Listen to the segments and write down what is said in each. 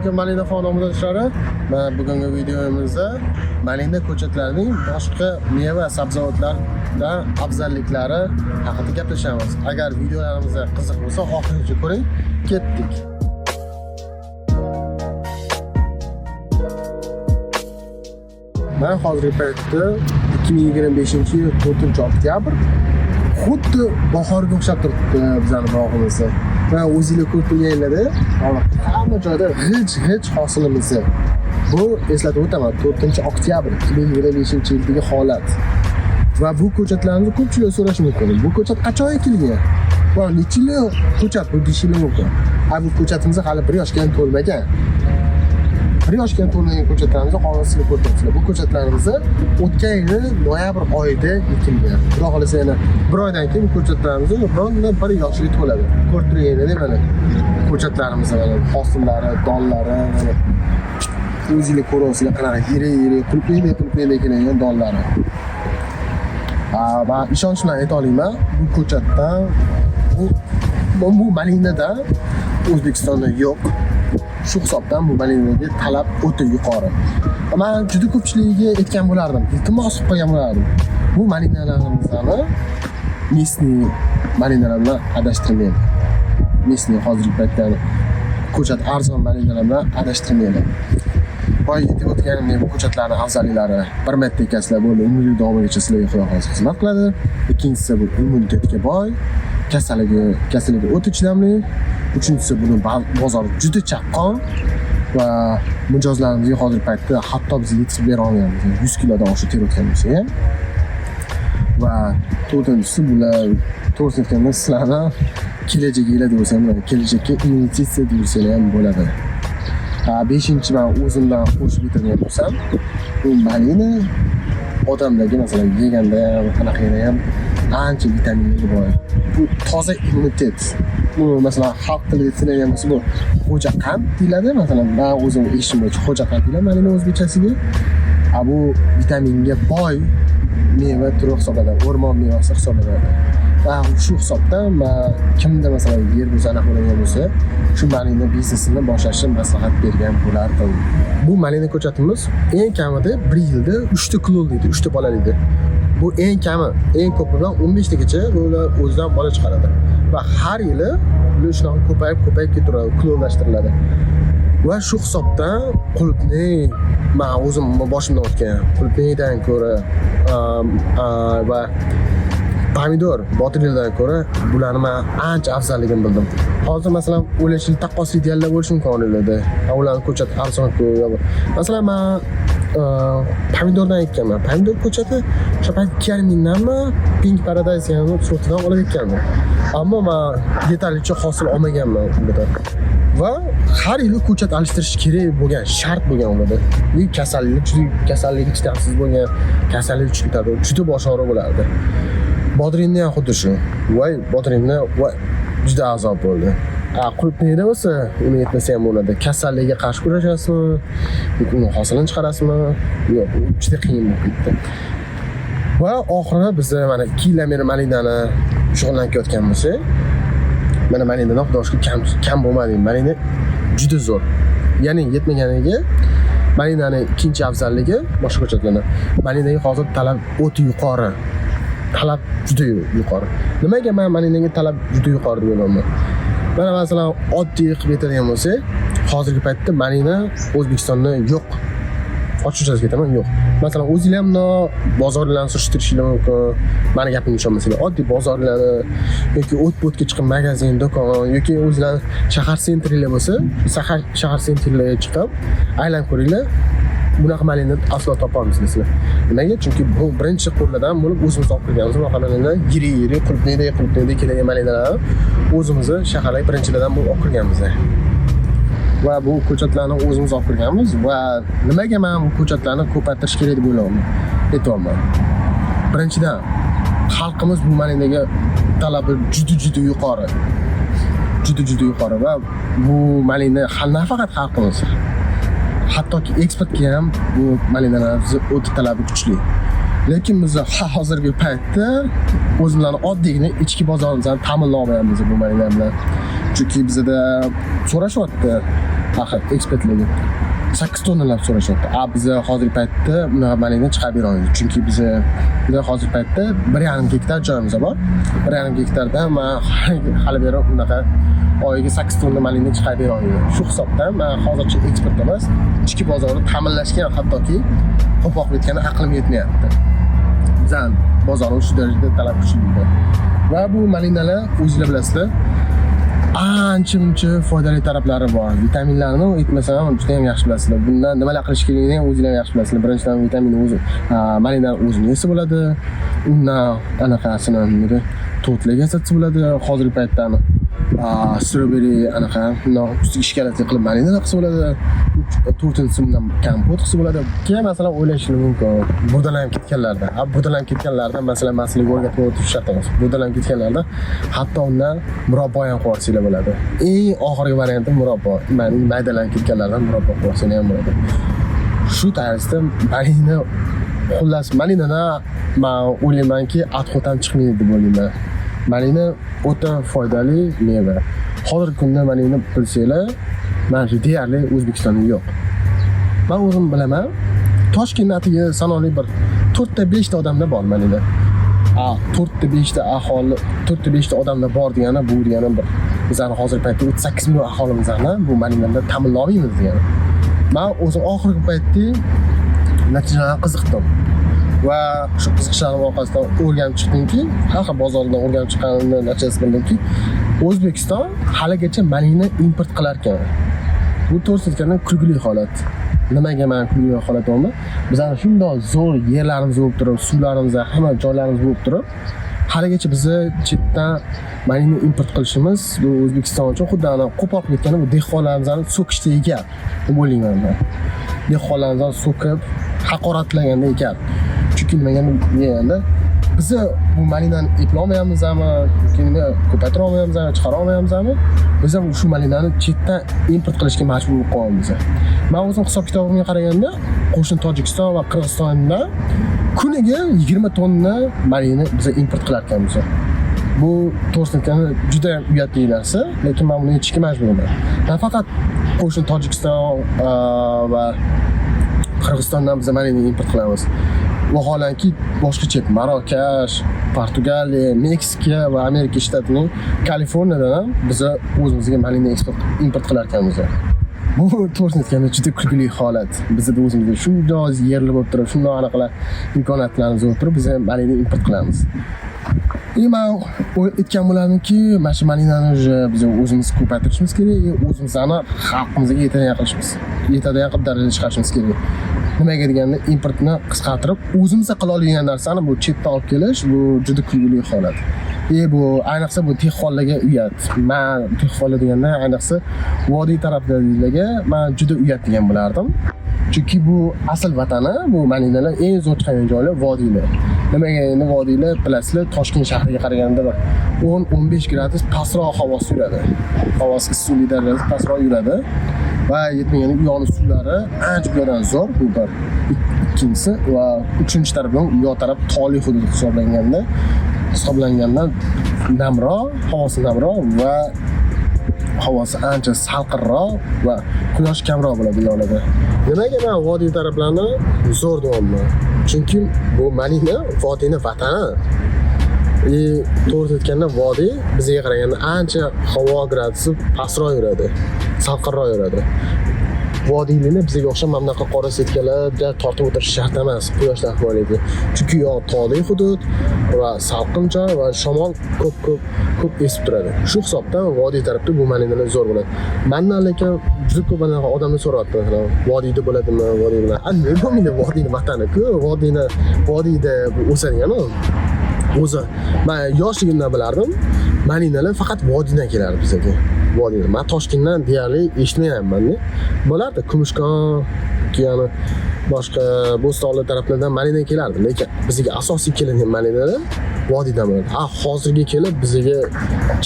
alaykum malina xonadoshlari. Mana bugungi videomizda malina ko'chatlarining boshqa meva sabzavotlardan afzalliklari haqida gaplashamiz. Agar videolarimizga qiziq bo'lsa, oxirigacha ko'ring. Ketdik. Men hozirgi paytda 2025-yil 4-oktyabr xuddi bahorga o'xshab turibdi bizning bog'imizda. Va o'zingizlar ko'rib turganinglarda, hamma joyda g'ij hosilimiz. Bu eslatib o'taman, 4-oktyabr 2025-yildagi holat. Va bu ko'chatlarni ko'pchilik so'rashi mumkin. Bu ko'chat qachon ekilgan? Va necha yil ko'chat bu deyishinglar mumkin. Bu ko'chatimiz hali 1 yoshga to'lmagan. 1 yoshga to'lmagan ko'chatlarimizni hozir ko'rib bu ko'chatlarimiz o'tgan yil noyabr oyida ekilgan. Xudo xolasa yana 1 oydan keyin bu ko'chatlarimiz ronda 1 yoshga to'ladi. Ko'rib turganingizdek mana ko'chatlarimiz mana hosillari, donlari mana o'zingizlar ko'rasizlar qanaqa yirik qulpli kelgan donlari. Va ishonch bilan ayta olaman, bu ko'chatdan bu malinada O'zbekistonda yo'q. Shu hisobdan bu malinaga talab o'ta yuqori. Men juda ko'pchiligiga aytgan bo'lardim, iltimos qilib qo'ygan bo'lardim. Bu malinalarimizni местный malinalar bilan adashtirmaydi. Местный hozirgi paytda ko'chat arzon malinalar bilan adashtirmaydi. Boy yetib o'tganim bu ko'chatlarning afzalliklari. Bir marta ekasizlar bo'ldi, umrlik davomigacha sizlarga Xudo xolasa xizmat qiladi. Ikkinchisi bu immunitetga boy, kasalligi o'ta chidamli. Uchinchisi buni bozori juda chaqqon va mijozlarimizga hozirgi paytda hatto biz yetib bera olmayapmiz. 100 kilodan oshiq terayotgan bo'lsa ham. Va to'rtinchisi bular to'g'risini aytganda sizlarni kelajagingiz deb bo'lsam, kelajakka investitsiya deb bo'lsalar ham bo'ladi. 5-chi men o'zimdan qo'shib bitirgan bo'lsam, bu malina odamlarga masalan yeganda ham, qanaqada ham ancha vitaminlarga boy. Bu toza immunitet. Bu masalan xalq tilida tilgan bo'lsa bu xo'ja qand deyiladi. Masalan, men o'zim eshitishim bo'yicha xo'ja qand deyiladi malina o'zbekchasiga. Bu vitaminga boy meva turi hisoblanadi, o'rmon mevasi hisoblanadi. Va shu hisobdan men kimda masalan yer bo'zana bo'lgan bo'lsa, shu malina biznesini boshlashni maslahat bergan bo'lardim. Bu malina ko'chatimiz eng kamida 1 yilda 3 ta kulollaydi, 3 ta bolalaydi. Bu eng kami, eng ko'pi bilan 15 tagacha ular o'zidan bola chiqaradi. Va har yili ular shunaqa ko'payib ketaveradi, kulollashtiriladi. Va shu hisobdan qulupni men o'zim boshimdan o'tgan qulupnidan ko'ra va pomidor botirildan ko'ra bularni men ancha afzalligini bildim. Hozir masalan o'ylashing taqqosli deganlar bo'lishi mumkin oilalarda. Ularning ko'chat arzon-ku. Masalan men pomidordan ekkanman. Pomidor ko'chati o'sha payt 2,5 mingdanmi Pink Paradise degan sortidan olib ekkanman. Ammo men yetarlicha hosil olmaganman unda. Va har yili ko'chat alishtirish kerak bo'lgan, shart bo'lgan ularda. Bu kasallikka chidamsiz bo'lgan, kasallik chiqadi, juda bosh og'riq bo'lardi. Bodringni ham xuddi shu. Voy, bodringni juda azob bo'ldi. Qulupniyda bo'lsa, uni yetmasa ham bo'ladi. Kasallikka qarshi kurashasizmi? Yoki uni hosilini chiqarasizmi? Yo'q, juda qiyin bo'ldi. Va oxiri biz mana 2 yildan beri malinani shug'ullanayotgan bo'lsak, mana malinadan xudoshga kam bo'lmadi. Malina juda zo'r. Ya'ni yetmaganiga malinani ikkinchi afzalligi boshqa ko'chatlardan. Malinaga hozir talab o'ta yuqori. Talab juda yuqori. Nimaga men malinaga talab juda yuqori deb o'ylayman? Mana masalan oddiy qilib aytadigan bo'lsak, hozirgi paytda malina O'zbekistonda yo'q. Ochiqchasiga aytaman, yo'q. Masalan, o'zingizlar ham bozorlarni surishtirishingiz mumkin. Meni gapimga ishonmasanglar, oddiy bozorlarni yoki o't-bo'tga chiqib magazin, do'kon yoki o'zingizlar shahar sentrlar bo'lsa, shahar sentrlarga chiqib aylanib ko'ringlar. Bunaqa malina aslo topolmaysiz sizlar. Nimaga? Chunki bu birinchi qo'llardan bo'lib o'zimiz olib kelganmiz. Bunaqa malina yirik qulupniyda kelgan malinalar o'zimiz shaharlik birinchilardan bo'lib olib kelganmiz. Va bu ko'chatlarni o'zimiz olib kirganmiz va nimaga men bu ko'chatlarni ko'paytirish kerak deb o'ylayman. Aytayman. Birinchidan, xalqimiz bu malinaga talabi juda yuqori. Juda yuqori va bu malina nafaqat xalqimiz, hattoki eksportga ham bu malinalarimiz o'ta talabi kuchli. Lekin biz hozirgi paytda o'zimizlarning oddiygina ichki bozorimizni ta'minlay olmayapmiz bu malinalar bilan. Chunki bizda so'rashyapti. axir ekspertligi 8 tonnalab so'rashyapti. Biza hozirgi paytda bunaqa malina chiqarib bera olmaymiz. Chunki biza hozirgi paytda 1,5 gektar joyimiz bor. 1,5 gektarda men hali beri bunaqa oyiga 8 tonna malina chiqarib bera olmayman. Shu hisobdan men hozircha eksport emas, ichki bozorni ta'minlashga hattoki qo'poq bitgani aqlim yetmayapti. Bizning bozorimiz shu darajada talab kuchli. Va bu malinalar o'zingizlar bilasizlar, ancha-muncha foydali taraflari bor. Vitaminlarni aytmasam ham juda ham yaxshi bilasizlar. Bundan nimalar qilish kerakligini ham o'zingizlar yaxshi bilasizlar. Birinchidan vitamin o'zi, malinalar o'zini yesa bo'ladi. Undan anaqasini nima to'tlarga satsa bo'ladi. Hozirgi paytda strawberry anaqa ustiga ishkalatli qilib malinalar qilsa bo'ladi. 4-inchi bundan kompot qilsa bo'ladi. Keyin masalan o'ylashingiz mumkin. Burdalanib ketganlarda, burdalanib ketganlarda masalan masalaga o'rgatib o'tish shart emas. Burdalanib ketganlarda hatto undan murabbo ham qilsanglar bo'ladi. Eng oxirgi varianti murabbo. Maydalanib ketganlardan murabbo qilsanglar ham bo'ladi. Shu tarzda malina, xullas malinadan men o'ylaymanki, adxot ham chiqmaydi deb o'ylayman. Malina o'ta foydali meva. Hozirgi kunda malina bilsanglar, mana deyarli O'zbekistonda yo'q. Men o'zim bilaman, Toshkentdagi sanoqli bir 4-5 ta odamda bor malina. 4-5 ta aholi, 4-5 ta odamda bor degani bu degani bir bizning hozirgi paytda 38 million aholimizni bu malinadan ta'minlaymiz degani. Men o'zim oxirgi paytda natijalarga qiziqdim. Va shu qiziqishlarning orqasidan o'rganib chiqdimki, har bozordan o'rganib chiqqanimni natijasi bildimki, O'zbekiston haligacha malina import qilar ekan. Bu to'g'risidan kulgili holat. Nimaga men kulgili holat deyman? Bizning shunday zo'r yerlarimiz bo'lib turib, suvlarimiz, hamma joylarimiz bo'lib turib, haligacha bizni chetdan malina import qilishimiz bu O'zbekiston uchun xuddi ana qo'poq ketgani bu dehqonlarimizni so'kishda ekan deb o'ylayman men. Dehqonlarimizni so'kib, haqoratlaganda ekan. Chunki nimaga deganda biz bu malinani eplolmayamizmi, yoki ko'paytira olmayamizmi, chiqara olmayamizmi? Biz ham shu malinani chetdan import qilishga majbur bo'lib qolyapmiz. Men o'zim hisob kitobimga qaraganda, qo'shni Tojikiston va Qirg'izistondan kuniga 20 tonna malina biz import qilar ekanmiz. Bu to'g'risidan juda uyatli narsa, lekin men buni yechishga majburman. Nafaqat qo'shni Tojikiston va Qirg'izistondan biz malina import qilamiz. Vaholanki boshqa chet Marokash, Portugaliya, Meksika va Amerika shtatining Kaliforniyadan ham biz o'zimizga malina import qilar ekanmiz. Bu to'g'risidan juda kulgili holat. Bizda o'zimizga shunday yerli bo'lib turib, shunday anaqalar imkoniyatlarimiz bo'lib turib, biz malina import qilamiz. Men aytgan bo'larmiki, mana shu malinani biz o'zimiz ko'paytirishimiz kerak, o'zimizni xalqimizga yetadigan qilib darajaga chiqarishimiz kerak. Nimaga deganda importni qisqartirib, o'zimizga qila oladigan narsani bu chetdan olib kelish bu juda kulgili holat. Bu ayniqsa bu dehqonlarga uyat. Men dehqonlar deganda ayniqsa vodiy tarafdagilarga men juda uyat degan bo'lardim. Chunki bu asl vatani, bu malinalar eng zo'r chiqqan joylar vodiylar. Nimaga endi vodiylar bilasizlar, Toshkent shahriga qaraganda 10-15 gradus pastroq havosi yuradi. Havosi suvli darajada pastroq yuradi. Va yetmagani u yoqning suvlari ancha buyoqdan zo'r, bu bir. Ikkinchisi va uchinchi tarafdan u yoq taraf tog'li hudud hisoblangandan namroq, havosi namroq va havosi ancha salqinroq va quyosh kamroq bo'ladi bu yoqlarda. Nimaga men vodiy taraflarni zo'r deyapman? Chunki bu malina vodiyni vatani. To'g'ri aytganda vodiy bizga qaraganda ancha havo gradusi pastroq yuradi, salqinroq yuradi. Vodiylarni bizga o'xshab mamlaqa qora setkalarda tortib o'tirish shart emas, quyoshdan himoyalaydi. Chunki yoq tog'li hudud va salqin joy va shamol ko'p esib turadi. Shu hisobdan vodiy tarafda bu malinalar zo'r bo'ladi. Mendan lekin juda ko'p odamlar so'rayapti, vodiyda bo'ladimi, vodiy bilan. Nima bo'lmaydi, vodiyni vatani-ku, vodiyda o'sadigan o'zi. Men yoshligimdan bilardim, malinalar faqat vodiydan kelardi bizga. Vodiydan. Men Toshkentdan deyarli eshitmayapman-da. Bo'lardi, Kumushkon, keyin boshqa Bo'stonli taraflardan malina kelardi, lekin bizga asosiy keladigan malinalar vodiydan bo'ladi. Hozirga kelib bizga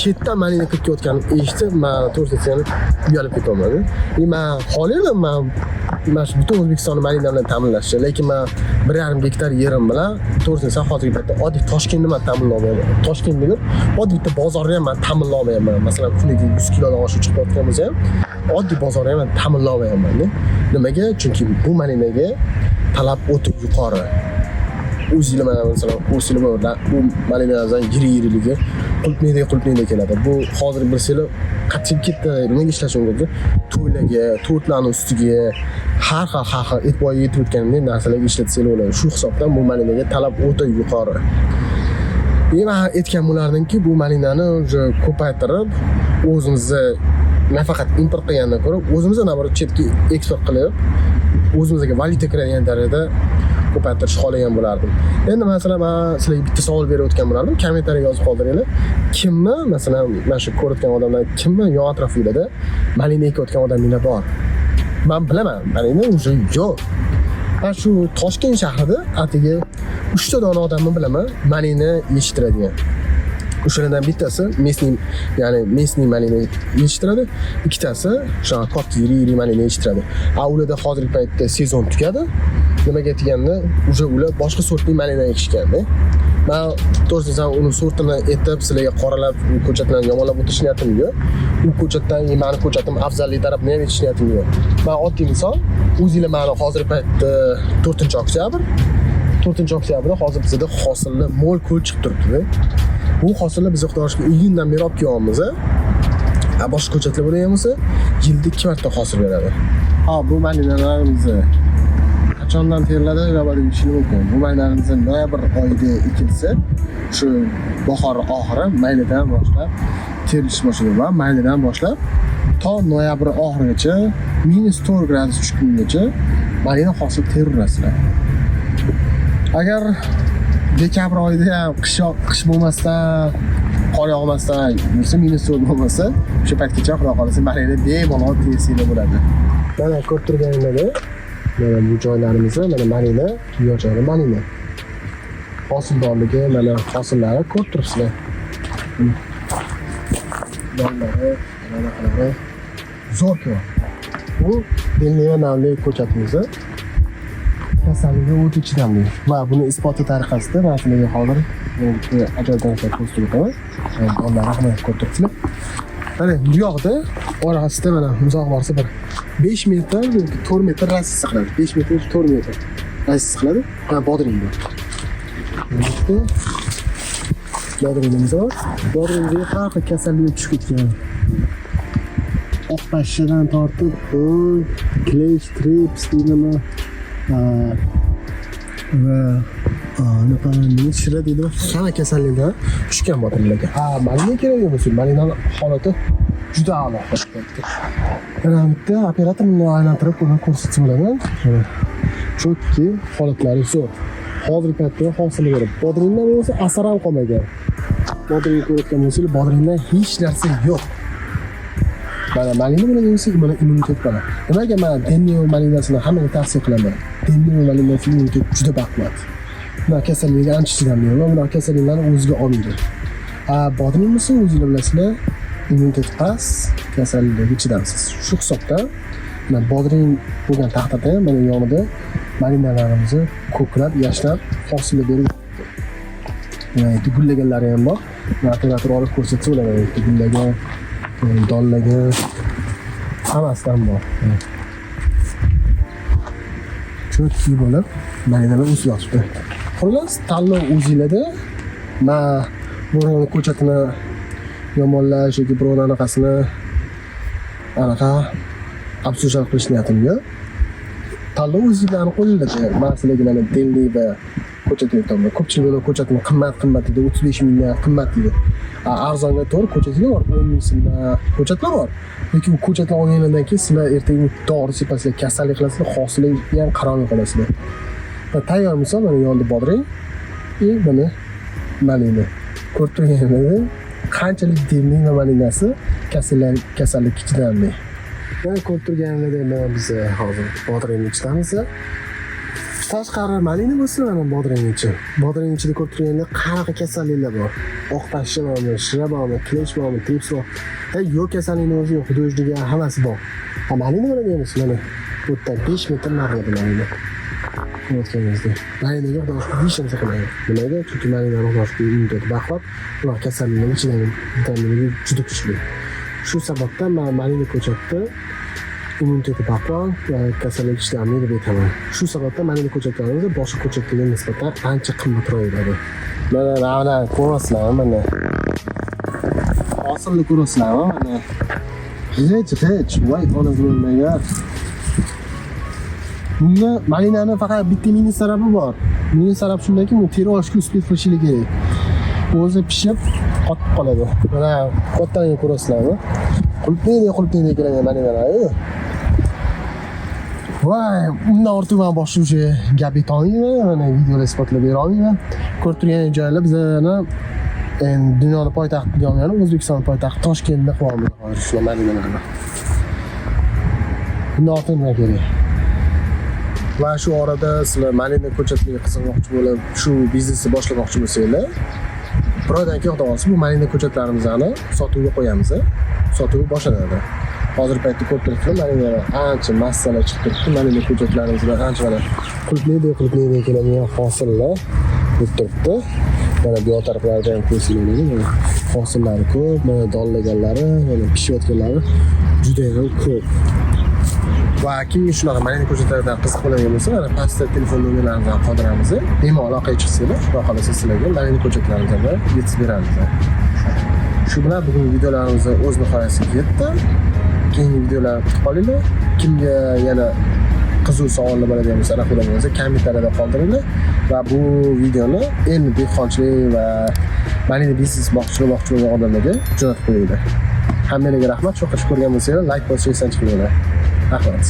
chetdan malina kirib ketayotganini eshitib, men to'g'risini uyalib ketaman. Men xohlayman, men butun O'zbekistonni malina bilan ta'minlashni, lekin men 1,5 gektar yerim bilan to'g'risini hozirgi paytda oddiy Toshkentni men ta'minlayolmayman. Toshkentni oddiy bitta bozorni ham men ta'minlayolmayman. Masalan, kuniga 100 kilodan oshib chiqayotgan bo'lsa ham oddiy bozorga ham ta'minlamayapman-da. Nimaga? Chunki bu malinaga talab o'ta yuqori. O'zinglar mana masalan, o'zinglar bu malinalardan yiri-yiriligi qulpniyday keladi. Bu hozir bilsanglar qattiq ketdi, nimaga ishlash mumkin? To'ylarga, tortlarning ustiga har xil e'tiborga yetib o'tganday narsalarga ishlatsanglar bo'ladi. Shu hisobdan bu malinaga talab o'ta yuqori. Men aytgan bo'lardimki, bu malinani уже ko'paytirib, o'zimizni nafaqat import qilgandan ko'ra, o'zimizni nazorat chetga eksport qilib, o'zimizga valyuta kiradigan darajada ko'paytirish xohlagan bo'lardim. Endi masalan, men sizlarga bitta savol berayotgan bo'lardim. Kommentariyaga yozib qoldiringlar. Kimni, masalan, mana shu ko'rayotgan odamlar kimni yon atrofingizda malina ekayotgan odamlar bor? Men bilaman, malina уже yo'q. Ha shu Toshkent shahrida atigi 3 ta dona odamni bilaman, malina yetishtiradigan. O'shalardan bittasi местный malina yetishtiradi, ikkitasi o'sha katta yiri malina yetishtiradi. Ularda hozirgi paytda sezon tugadi. Nimaga deganda, ular boshqa sortli malina ekishganda. Men to'g'risi uni sortini aytib, sizlarga qoralab, u ko'chatlarni yomonlab o'tish niyatim yo'q. U ko'chatdan meni ko'chatim afzallik tarafini ham aytish niyatim yo'q. Men oddiy misol, o'zinglar meni hozirgi paytda 4-oktyabr hozir bizda hosillar mo'l ko'l chiqib turibdi. Bu hosillar biz xudo shukr iyundan beri olib kelyapmiz. Boshqa ko'chatlar bo'lgan bo'lsa, yilda 2 marta hosil beradi. Bu malinalarimiz qachondan teriladi va deyishim mumkin. Bu malinalarimiz noyabr oyida ekilsa, shu bahor oxiri maylidan boshlab terilish boshlaydi va maylidan boshlab to noyabr oxirigacha -4 gradus tushgungacha malina hosil teriladi. Agar dekabr oyida ham qish bo'lmasdan, qor yog'masdan, -4 bo'lmasa, o'sha paytgacha xudo xolasa malina bemalol tersiylar bo'ladi. Mana ko'rib turganingizdek, mana bu joylarimizda mana malina, bu joyda malina. Hosildorligi, mana hosillari ko'rib turibsizlar. Donlari, anaqalari zo'r ko'p. Bu Delniya nomli ko'chatimiz. Kasallikga o'ta chidamli. Va buni isboti tariqasida men sizlarga hozir ajoyib narsa ko'rsatib o'taman. Donlari ham ko'rib turibsizlar. Mana bu yoqda orasida mana uzoq borsa bir 5 metr yoki 4 metr rassiya qiladi. 5 metr 4 metr rassiya qiladi. Ha, bodring bor. Bodringimiz bor. Bodringga har xil kasallik tushib ketgan. Oq pashshadan tortib, klesh, trips deydimi? Va nima shira deydi. Hamma kasalliklar tushgan bodringlarga. Malina kerak emas. Malinaning holati juda a'lo holatda. Mana bitta operatorni aylantirib uni ko'rsatsa bo'ladi. Chunki holatlari zo'r. Hozirgi paytda hosil berib, bodringlar bo'lsa asar ham qolmagan. Bodring ko'rayotgan bo'lsangiz, bodringlar hech narsa yo'q. Mana malina bilan bo'lsa, mana immunitet bor. Nimaga men Delniya malinasini hammaga tavsiya qilaman? Delniya malinasi immunitet juda baquvvat. Mana kasallikga ancha chidamli, mana kasalliklarni o'ziga olmaydi. Bodring bo'lsa, o'zingizlar bilasizlar, immunitet past, kasalliklarga chidamsiz. Shu hisobda mana bodring bo'lgan taqdirda mana yonida malinalarimizni ko'klab, yashnab, hosil berib. Mana gullaganlari ham bor. Mana operator olib ko'rsatsa bo'ladi. Gullagan, donlagan hammasidan bor. Cho'tki bo'lib, malinalar o'sib yotibdi. Xullas, tanlov o'zingizlarda. Men birovni ko'chatini yomonlash yoki birovni anaqasini anaqa obsujal qilish niyatim yo'q. Tanlov o'zingizlarning qo'lingizda. Men sizlarga mana Delniya va ko'chat aytaman. Ko'pchilik ko'chatni qimmat deydi, 35 mingdan qimmat deydi. Arzonga to'g'ri ko'chatlar bor, 10 ming so'mdan ko'chatlar bor. Lekin bu ko'chatlar olgandan keyin sizlar ertaga to'g'ri sepasizlar, kasallik qilasizlar, hosillikka ham qaramay qolasizlar. Va tayyor misol mana yonda bodring, mana malina. Ko'rib turganingizdek, qanchalik Delniya malinasi kasallikka chidamli. Mana ko'rib turganingizdek, mana biz hozir bodringni ichidamiz. Tashqari malina bo'lsa, mana bodring ichi. Bodring ichida ko'rib turganda qanaqa kasalliklar bor? Oq pashsha bormi, shira bormi, klesh bormi, trips bor. Yo'q kasallikni o'zi yo'q, hudujligi hammasi bor. Malina nima deymiz? Mana bu yerda 5 metr narxida malina. Ko'rganingizdek. Malinaga xudoshlik hech narsa qilmaydi. Nimaga? Chunki malinaning xudoshlik immuniteti baquvvat, ular kasalliklarga chidamli, vitamini juda kuchli. Shu sababdan men malina ko'chatda immuniteti baquvvat, kasallik ishlamaydi deb aytaman. Shu sababdan mana bu ko'chatlarimiz boshqa ko'chatlarga nisbatan ancha qimmatroq bo'ladi. Mana ko'rasizlarmi mana. Hosilni ko'rasizlarmi mana. Hech voy onasi bo'lmagan. Bunda malinani faqat bitta minus tarafi bor. Minus taraf shundaki, u teri olishga uspet qilishligi kerak. O'zi pishib qotib qoladi. Mana qotdan ko'rasizlarmi? Qulplaydi kelgan malinalar. Voy, undan ortiq men boshqa o'sha gap aytolmayman, mana videoda isbotlab bera olmayman. Ko'rib turgan joylar bizani dunyoning poytaxti degan, O'zbekiston poytaxti Toshkentda qilamiz hozir shu malinalarni. Bundan ortiq nima kerak? Va shu orada sizlar malina ko'chatlariga qiziqmoqchi bo'lib, shu biznesni boshlamoqchi bo'lsanglar, birodan keyin xudo olsa bu malina ko'chatlarimizni sotuvga qo'yamiz. Sotuvi boshlanadi. Hozir paytda ko'p turibdi malinalar ancha massalar chiqib turibdi. Malina ko'chatlarimizdan ancha mana qulplaydi keladigan hosillar bo'lib turibdi. Mana bu taraflarda ham ko'rsatiladi. Mana hosillari ko'p, mana dollaganlari, mana pishayotganlari juda ham ko'p. Va kimga shunaqa malina ko'chatlaridan qiziq bo'ladigan bo'lsa, mana pastda telefon nomerlarimizdan qoldiramiz. Bemalol aloqaga chiqsanglar, xudo xolasa sizlarga malina ko'chatlarimizdan yetkazib beramiz. Shu bilan bugungi videolarimiz o'z nihoyasiga yetdi. Keyingi videolarni kutib qolinglar. Kimga yana qiziq savollar bo'ladigan bo'lsa, raqamlarimizni kommentariyada qoldiringlar va bu videoni endi dehqonchilik va malina biznes moqchi bo'lgan odamlarga jo'natib qo'yinglar. Hammalarga rahmat. Shu qilib ko'rgan bo'lsanglar, like bosishni esdan chiqmanglar. Rahmat.